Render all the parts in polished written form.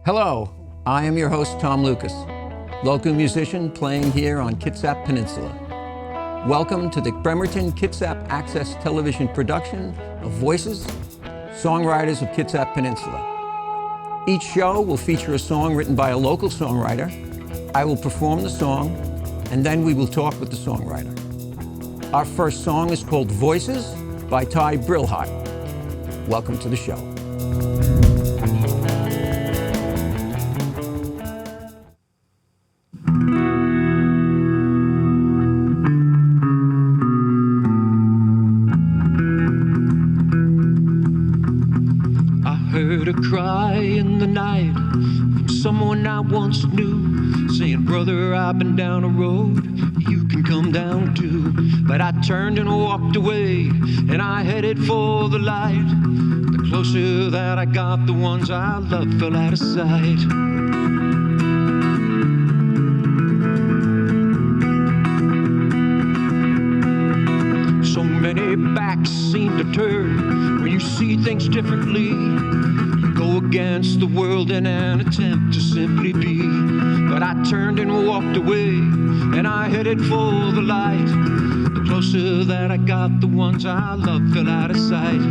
Hello, I am your host, Tom Lucas, local musician playing here on Kitsap Peninsula. Welcome to the Bremerton-Kitsap Access Television production of Voices, Songwriters of Kitsap Peninsula. Each show will feature a song written by a local songwriter. I will perform the song, and then we will talk with the songwriter. Our first song is called Voices by Brillhart. Welcome to the show. Heard a cry in the night from someone I once knew, saying, brother, I've been down a road you can come down too. But I turned and walked away, and I headed for the light. The closer that I got, the ones I loved fell out of sight. So many backs seem to turn when you see things differently. You go against the world in an attempt to simply be. But I turned and walked away, and I headed for the light. The closer that I got, the ones I loved fell out of sight.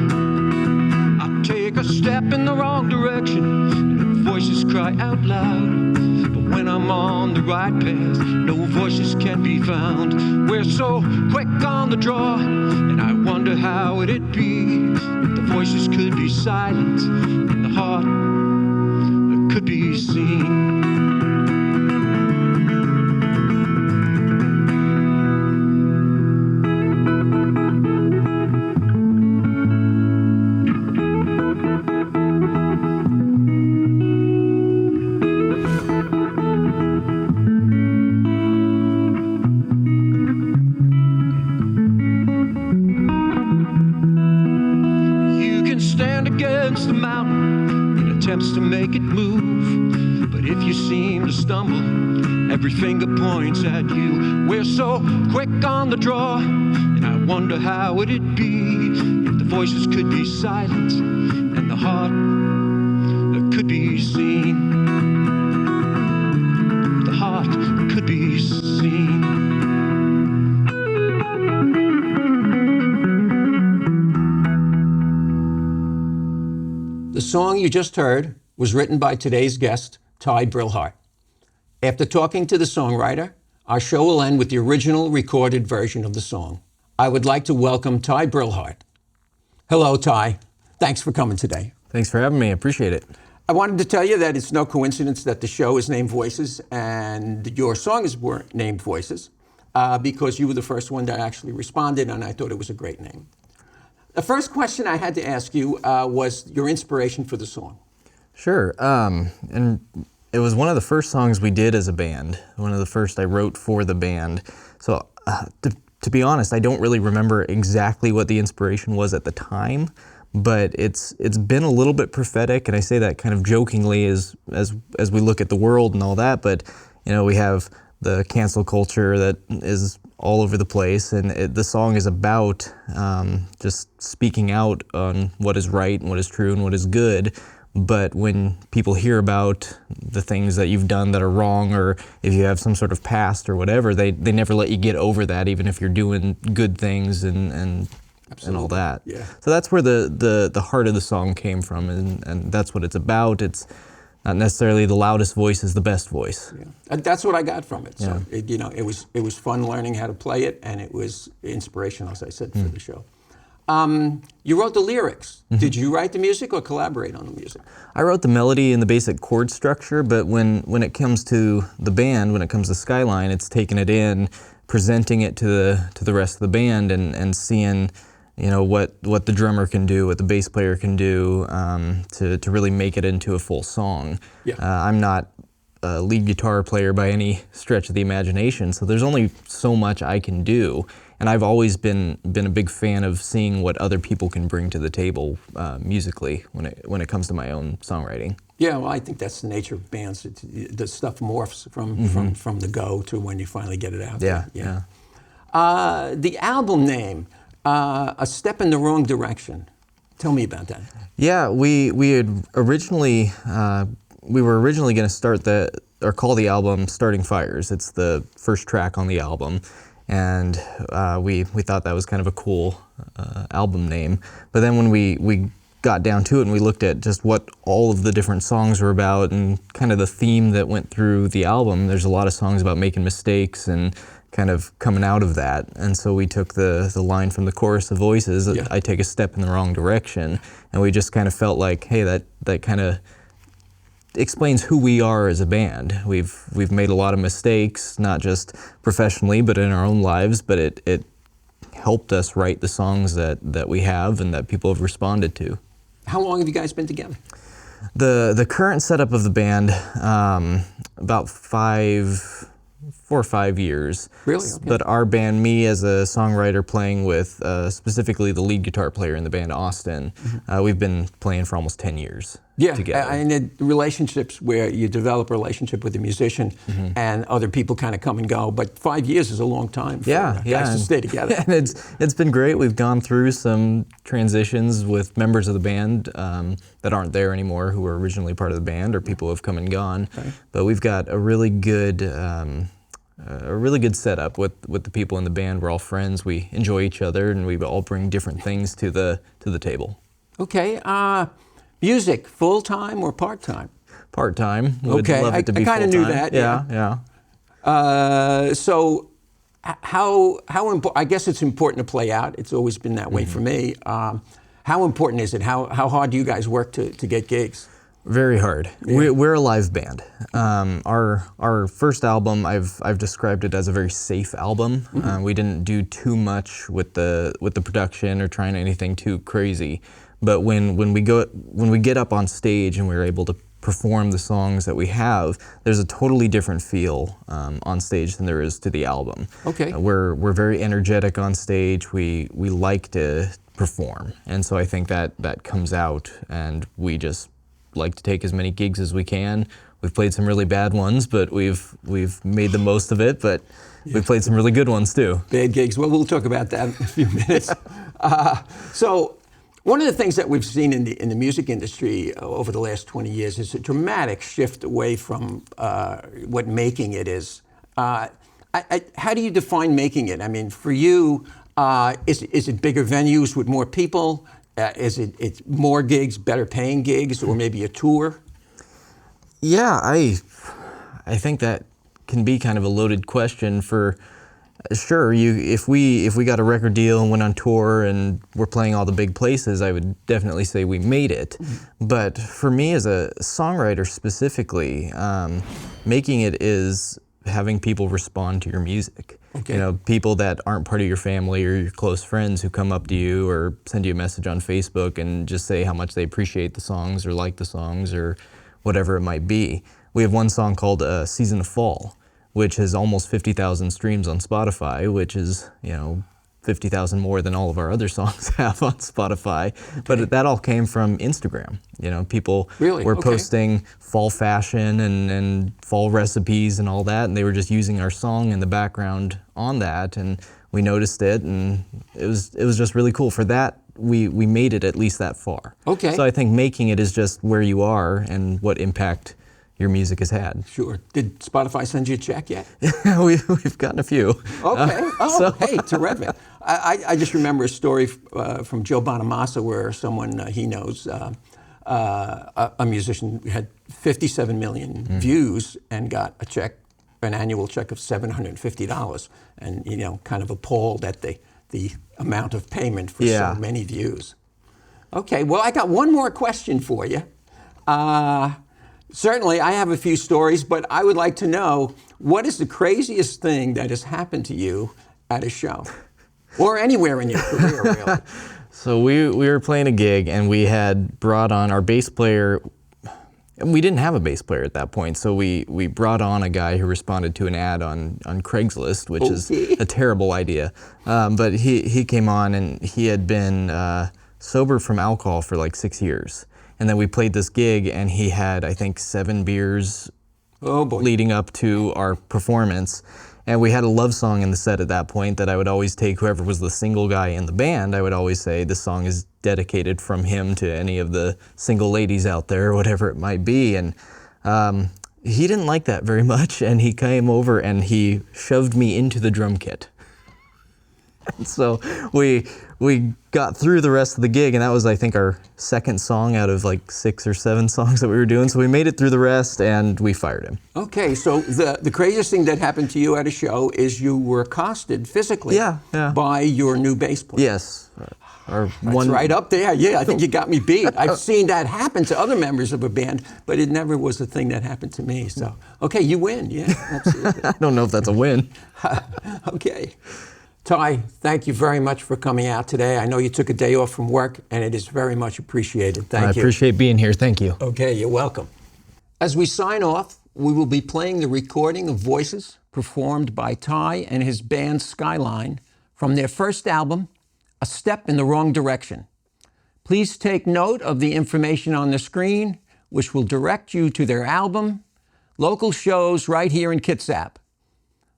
I take a step in the wrong direction, and voices cry out loud. But when I'm on the right path, no voices can be found. We're so quick on the draw, and I wonder how it'd be if the voices could be silent and the heart could be seen. Against the mountain in attempts to make it move, but if you seem to stumble, every finger points at you. We're so quick on the draw, and I wonder how it'd be if the voices could be silent and the heart could be seen. The heart could be seen. The song you just heard was written by today's guest, Brillhart. After talking to the songwriter, our show will end with the original recorded version of the song. I would like to welcome Brillhart. Hello, Ty. Thanks for coming today. Thanks for having me. I appreciate it. I wanted to tell you that it's no coincidence that the show is named Voices and your song is named Voices because you were the first one that actually responded, and I thought it was a great name. The first question I had to ask you was your inspiration for the song. Sure, and it was one of the first songs we did as a band, one of the first I wrote for the band. So to be honest, I don't really remember exactly what the inspiration was at the time, but it's been a little bit prophetic, and I say that kind of jokingly as we look at the world and all that, but you know, we have the cancel culture that is all over the place, and the song is about just speaking out on what is right and what is true and what is good. But when people hear about the things that you've done that are wrong, or if you have some sort of past or whatever, they never let you get over that, even if you're doing good things and all that. Yeah. So that's where the heart of the song came from, and that's what it's about. It's not necessarily the loudest voice is the best voice. Yeah. And that's what I got from it. So Yeah. it was fun learning how to play it, and it was inspirational, as I said, for the show. You wrote the lyrics. Mm-hmm. Did you write the music or collaborate on the music? I wrote the melody and the basic chord structure, but when it comes to the band, when it comes to Skyline, it's taking it in, presenting it to the rest of the band, and seeing, you know, what the drummer can do, what the bass player can do, to really make it into a full song. Yeah. I'm not a lead guitar player by any stretch of the imagination, so there's only so much I can do. And I've always been a big fan of seeing what other people can bring to the table musically when it comes to my own songwriting. Yeah, well, I think that's the nature of bands. The stuff morphs from the go to when you finally get it out there. Yeah. The album name, A Step in the Wrong Direction. Tell me about that. Yeah, we had originally we were originally going to call the album Starting Fires. It's the first track on the album. And we thought that was kind of a cool album name. But then when we got down to it and we looked at just what all of the different songs were about and kind of the theme that went through the album, there's a lot of songs about making mistakes and kind of coming out of that. And so we took the line from the chorus of Voices, I take a step in the wrong direction, and we just kind of felt like, hey, that kind of explains who we are as a band. We've made a lot of mistakes, not just professionally, but in our own lives, but it helped us write the songs that we have and that people have responded to. How long have you guys been together? The current setup of the band, about 4 or 5 years. Really? Okay. But our band, me as a songwriter playing with specifically the lead guitar player in the band, Austin, we've been playing for almost 10 years together. And the relationships where you develop a relationship with a musician and other people kind of come and go, but 5 years is a long time for guys to stay together. And it's been great. We've gone through some transitions with members of the band that aren't there anymore, who were originally part of the band, or people who have come and gone. Okay. But we've got a really good setup with the people in the band. We're all friends. We enjoy each other, and we all bring different things to the table. Okay. Music, full-time or part-time? Part-time. Okay. Love it to be I kind of knew that. Yeah. So how important? I guess it's important to play out. It's always been that way for me. How important is it? How hard do you guys work to get gigs? Very hard. Yeah. We're a live band. Our first album, I've described it as a very safe album. We didn't do too much with the production or trying anything too crazy. But when we get up on stage and we're able to perform the songs that we have, there's a totally different feel on stage than there is to the album. Okay. We're very energetic on stage. We like to perform, and so I think that comes out, and we just like to take as many gigs as we can. We've played some really bad ones, but we've made the most of it, but we've played some really good ones too. Bad gigs, well, we'll talk about that in a few minutes. So one of the things that we've seen in the music industry over the last 20 years is a dramatic shift away from what making it is. How do you define making it? I mean, for you, is it bigger venues with more people? Is it's more gigs, better paying gigs, or maybe a tour? Yeah, I think that can be kind of a loaded question. For sure, if we got a record deal and went on tour and we're playing all the big places, I would definitely say we made it. But for me as a songwriter specifically, making it is having people respond to your music. Okay. You know, people that aren't part of your family or your close friends who come up to you or send you a message on Facebook and just say how much they appreciate the songs or like the songs or whatever it might be. We have one song called Season of Fall, which has almost 50,000 streams on Spotify, which is, 50,000 more than all of our other songs have on Spotify. Okay. But that all came from Instagram. People were posting fall fashion and fall recipes and all that, and they were just using our song in the background on that, and we noticed it, and it was just really cool. For that, we made it at least that far. Okay. So I think making it is just where you are and what impact your music has had. Sure. Did Spotify send you a check yet? We've gotten a few. Okay. Hey, terrific. I just remember a story from Joe Bonamassa where someone he knows, a musician, had 57 million views and got an annual check of $750, and kind of appalled at the amount of payment for so many views. Okay. Well, I got one more question for you. Certainly, I have a few stories, but I would like to know, what is the craziest thing that has happened to you at a show? Or anywhere in your career, really? So we were playing a gig, and we had brought on our bass player. We didn't have a bass player at that point, so we brought on a guy who responded to an ad on Craigslist, which is a terrible idea. But he came on, and he had been sober from alcohol for like 6 years. And then we played this gig, and he had, I think, 7 beers leading up to our performance. And we had a love song in the set at that point that I would always take whoever was the single guy in the band. I would always say, this song is dedicated from him to any of the single ladies out there, or whatever it might be. And He didn't like that very much, and he came over and he shoved me into the drum kit. And so we got through the rest of the gig, and that was, I think, our second song out of like 6 or 7 songs that we were doing. So we made it through the rest, and we fired him. Okay, so the craziest thing that happened to you at a show is you were accosted physically by your new bass player. Yes. That's right up there. Yeah, I think you got me beat. I've seen that happen to other members of a band, but it never was a thing that happened to me. So, okay, you win. Yeah, absolutely. I don't know if that's a win. Okay. Ty, thank you very much for coming out today. I know you took a day off from work, and it is very much appreciated. Thank you. I appreciate being here. Thank you. Okay, you're welcome. As we sign off, we will be playing the recording of voices performed by Ty and his band Skyline from their first album, A Step in the Wrong Direction. Please take note of the information on the screen, which will direct you to their album, local shows right here in Kitsap.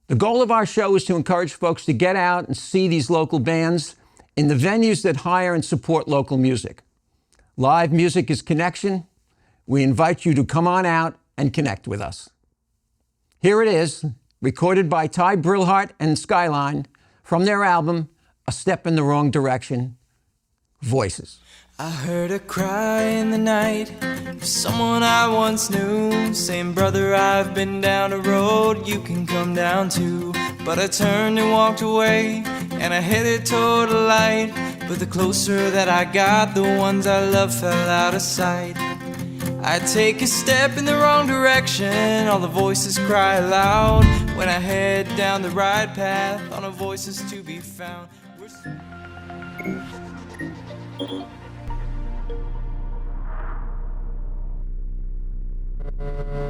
The goal of our show is to encourage folks to get out and see these local bands in the venues that hire and support local music. Live music is connection. We invite you to come on out and connect with us. Here it is, recorded by Ty Brillhart and Skyline from their album, A Step in the Wrong Direction, Voices. I heard a cry in the night for someone I once knew, saying, brother, I've been down a road you can come down to. But I turned and walked away, and I headed toward the light. But the closer that I got, the ones I loved fell out of sight. I take a step in the wrong direction, all the voices cry aloud. When I head down the right path, all the voices to be found. We're